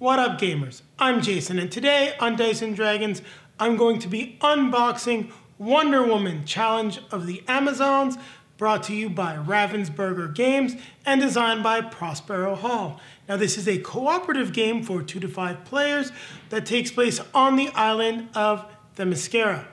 What up gamers, I'm Jason and today on Dice & Dragons I'm going to be unboxing Wonder Woman Challenge of the Amazons, brought to you by Ravensburger Games and designed by Prospero Hall. Now this is a cooperative game for 2 to 5 players that takes place on the island of Themyscira.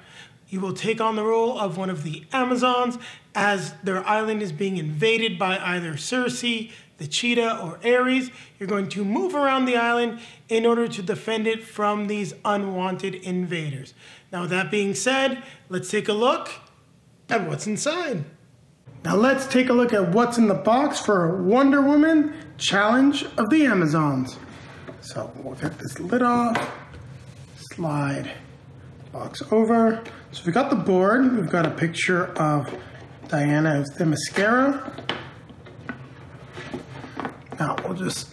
You will take on the role of one of the Amazons as their island is being invaded by either Circe, the cheetah, or Ares. You're going to move around the island in order to defend it from these unwanted invaders. Now with that being said, let's take a look at what's inside. Now let's take a look at what's in the box for Wonder Woman Challenge of the Amazons. So we'll take this lid off, slide the box over. So we've got the board, we've got a picture of Diana of Themyscira. Now we'll just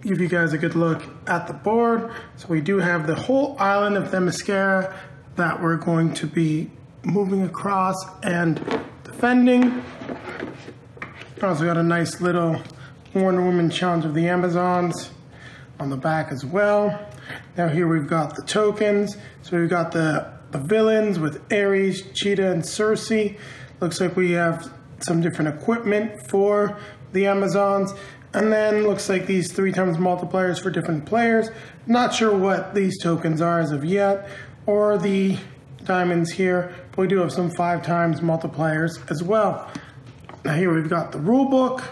give you guys a good look at the board. So we do have the whole island of Themyscira that we're going to be moving across and defending. Also got a nice little Wonder Woman Challenge of the Amazons on the back as well. Now here we've got the tokens. So we've got the villains with Ares, Cheetah, and Circe. Looks like we have some different equipment for the Amazons. And then looks like these 3 times multipliers for different players. Not sure what these tokens are as of yet, or the diamonds here, but we do have some 5 times multipliers as well. Now here we've got the rule book.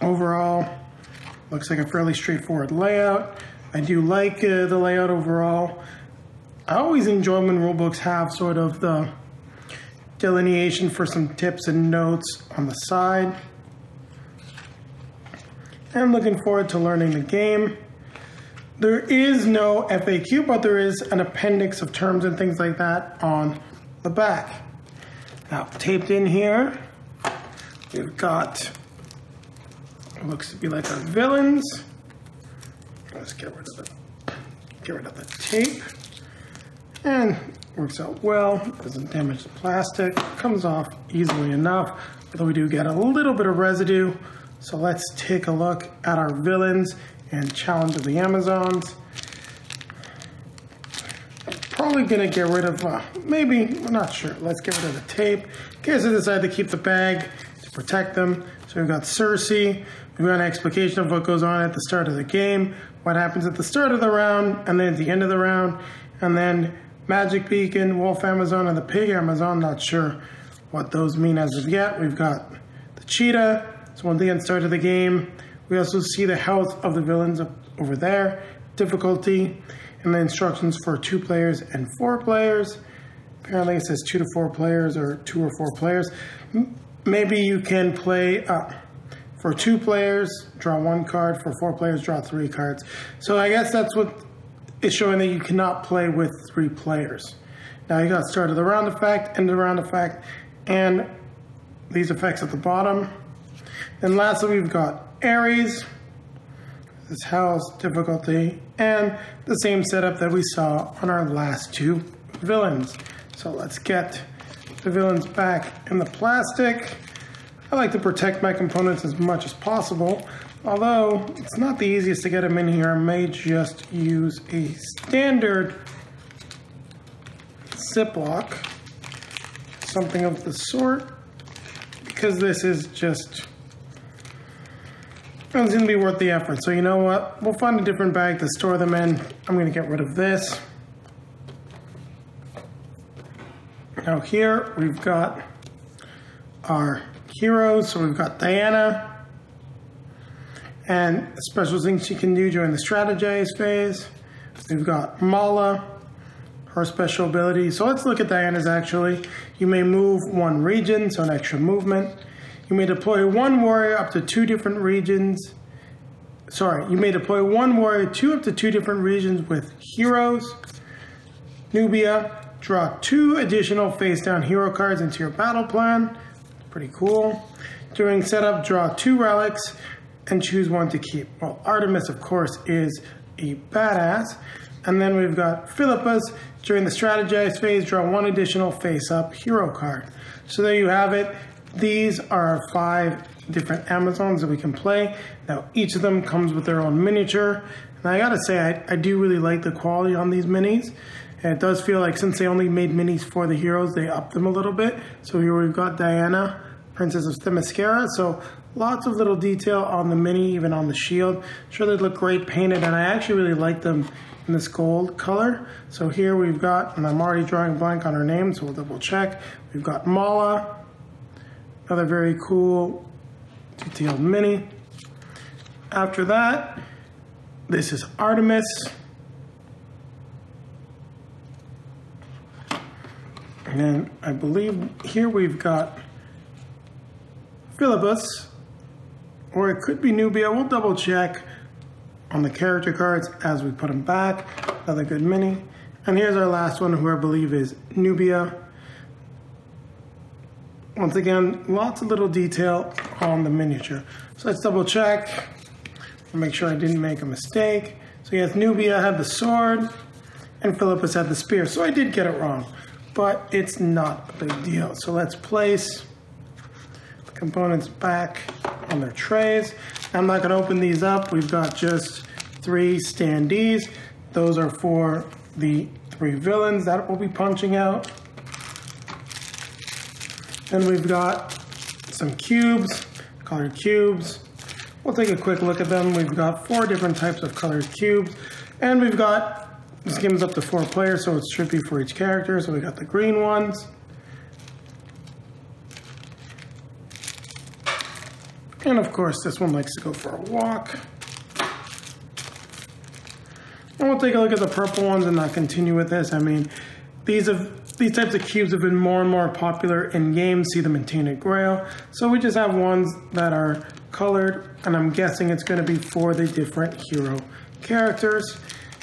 Overall, looks like a fairly straightforward layout. I do like the layout overall. I always enjoy when rule books have sort of the delineation for some tips and notes on the side. And looking forward to learning the game. There is no FAQ, but there is an appendix of terms and things like that on the back. Now, taped in here, we've got what looks to be like our villains. Let's get rid of the tape. And works out well, doesn't damage the plastic, comes off easily enough, although we do get a little bit of residue. So let's take a look at our villains and Challenge of the Amazons. Probably gonna get rid of, maybe, we're not sure. Let's get rid of the tape in case I decide to keep the bag to protect them. So we've got Circe, we've got an explication of what goes on at the start of the game, what happens at the start of the round, and then at the end of the round, and then Magic Beacon, Wolf Amazon, and the Pig Amazon. Not sure what those mean as of yet. We've got the cheetah. So once again, start of the game. We also see the health of the villains up over there, difficulty, and the instructions for 2 players and 4 players. Apparently it says 2 to 4 players or 2 or 4 players. Maybe you can play for 2 players, draw 1 card. For 4 players, draw 3 cards. So I guess that's what is showing that you cannot play with 3 players. Now you got start of the round effect, end of the round effect, and these effects at the bottom. Then lastly, we've got Ares, this house, difficulty, and the same setup that we saw on our last 2 villains. So let's get the villains back in the plastic. I like to protect my components as much as possible, although it's not the easiest to get them in here. I may just use a standard Ziploc, something of the sort, because this is just, it's going to be worth the effort. So you know what? We'll find a different bag to store them in. I'm going to get rid of this. Now here we've got our heroes. So we've got Diana and special things she can do during the strategize phase. We've got Mala, her special ability. So let's look at Diana's actually. You may move 1 region, so an extra movement. You may deploy 1 warrior up to 2 different regions. You may deploy 1 warrior to up to 2 different regions with heroes. Nubia, draw 2 additional face-down hero cards into your battle plan. Pretty cool. During setup, draw 2 relics and choose 1 to keep. Well, Artemis, of course, is a badass. And then we've got Philippa's. During the strategize phase, draw 1 additional face-up hero card. So there you have it. These are our 5 different Amazons that we can play. Now each of them comes with their own miniature. And I gotta say, I do really like the quality on these minis. And it does feel like since they only made minis for the heroes, they upped them a little bit. So here we've got Diana, Princess of Themyscira. So lots of little detail on the mini, even on the shield. Sure, they look great painted, and I actually really like them in this gold color. So here we've got, and I'm already drawing a blank on her name, so we'll double check. We've got Mala, another very cool detailed mini. After that, this is Artemis. And then I believe here we've got Philippus, or it could be Nubia. We'll double check on the character cards as we put them back. Another good mini. And here's our last one, who I believe is Nubia. Once again, lots of little detail on the miniature. So let's double check and make sure I didn't make a mistake. So yes, Nubia had the sword and Philippus had the spear. So I did get it wrong, but it's not a big deal. So let's place the components back on their trays. I'm not going to open these up. We've got just 3 standees. Those are for the 3 villains that we'll be punching out. Then we've got some cubes, colored cubes. We'll take a quick look at them. We've got 4 different types of colored cubes. And we've got, this game is up to 4 players, so it should be for each character. So we got the green ones. And of course, this one likes to go for a walk. And we'll take a look at the purple ones and not continue with this. I mean, these types of cubes have been more and more popular in games. See them in Tainted Grail. So we just have ones that are colored, and I'm guessing it's going to be for the different hero characters.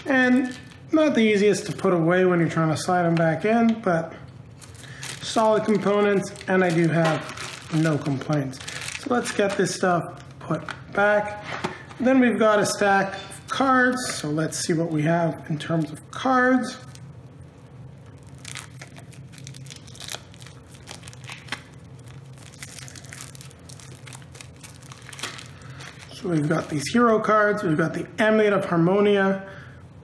And not the easiest to put away when you're trying to slide them back in, but solid components, and I do have no complaints. So let's get this stuff put back. Then we've got a stack of cards. So let's see what we have in terms of cards. So we've got these hero cards. We've got the Amulet of Harmonia.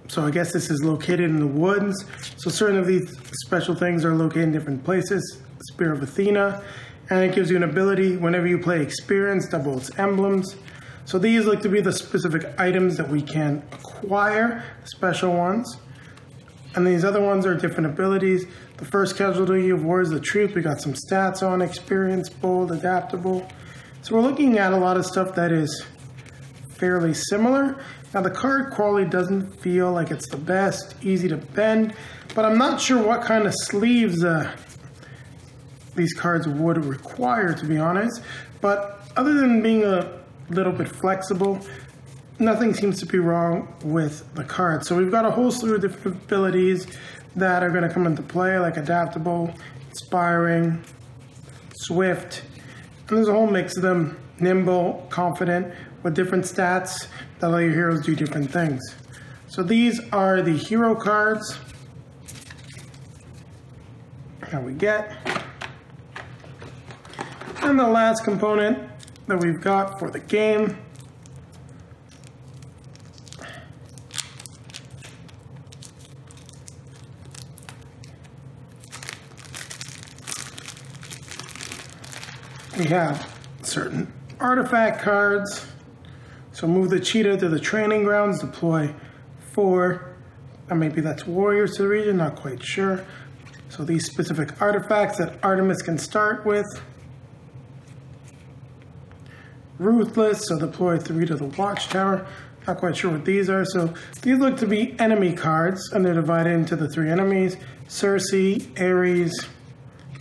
So I guess this is located in the woods. So certain of these special things are located in different places. Spear of Athena. And it gives you an ability whenever you play experience, double its emblems. So these look to be the specific items that we can acquire, special ones. And these other ones are different abilities. The first casualty of war is the truth. We got some stats on experience, bold, adaptable. So we're looking at a lot of stuff that is fairly similar. Now the card quality doesn't feel like it's the best, easy to bend, but I'm not sure what kind of sleeves these cards would require, to be honest. But other than being a little bit flexible, nothing seems to be wrong with the card. So we've got a whole slew of different abilities that are going to come into play, like adaptable, inspiring, swift, and there's a whole mix of them. Nimble, confident, with different stats that let your heroes do different things. So these are the hero cards that we get. And the last component that we've got for the game we have certain artifact cards. So move the cheetah to the training grounds, deploy 4, and maybe that's warriors to the region, not quite sure. So these specific artifacts that Artemis can start with. Ruthless, so deploy 3 to the watchtower. Not quite sure what these are. So these look to be enemy cards, and they're divided into the 3 enemies: Circe, Ares,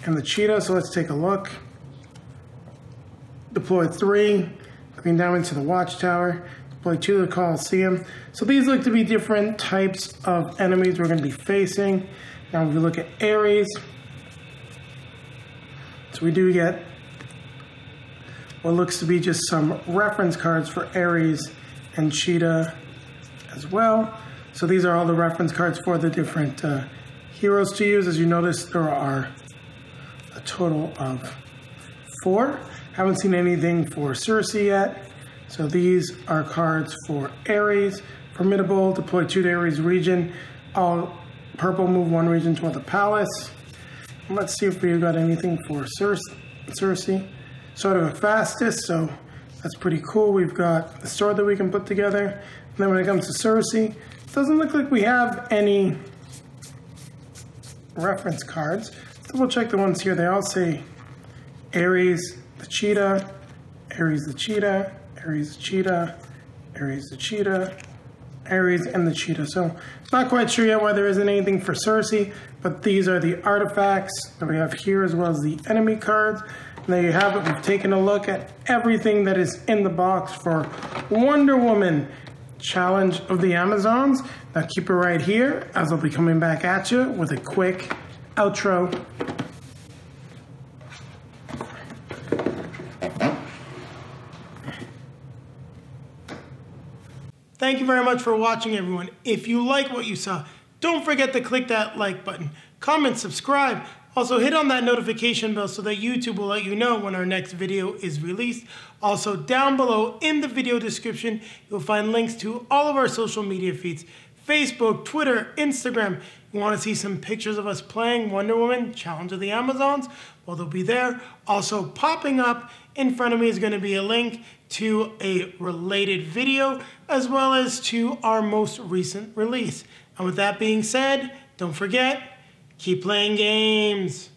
and the cheetah. So let's take a look. Deploy 3, Green Diamond to the watchtower. Deploy 2 to the Colosseum. So these look to be different types of enemies we're going to be facing. Now if we look at Ares, so we do get what looks to be just some reference cards for Ares and Cheetah as well. So these are all the reference cards for the different heroes to use. As you notice, there are a total of 4. Haven't seen anything for Cersei yet. So these are cards for Ares. Formidable, deploy 2 to Ares region. All purple, move 1 region toward the palace. Let's see if we got anything for Cersei. Sword of Fastest, so that's pretty cool. We've got the sword that we can put together. And then when it comes to Cersei, it doesn't look like we have any reference cards. Let's double check the ones here. They all say Ares the cheetah, Ares the cheetah, Ares the cheetah, Ares the cheetah, Ares and the cheetah. So not quite sure yet why there isn't anything for Cersei, but these are the artifacts that we have here as well as the enemy cards. And there you have it. We've taken a look at everything that is in the box for Wonder Woman Challenge of the Amazons. Now keep it right here as I'll be coming back at you with a quick outro. Thank you very much for watching, everyone. If you like what you saw, don't forget to click that like button, comment, subscribe. Also, hit on that notification bell so that YouTube will let you know when our next video is released. Also, down below in the video description, you'll find links to all of our social media feeds, Facebook, Twitter, Instagram. You want to see some pictures of us playing Wonder Woman Challenge of the Amazons? Well, they'll be there. Also, popping up in front of me is going to be a link to a related video as well as to our most recent release. And with that being said, don't forget, keep playing games.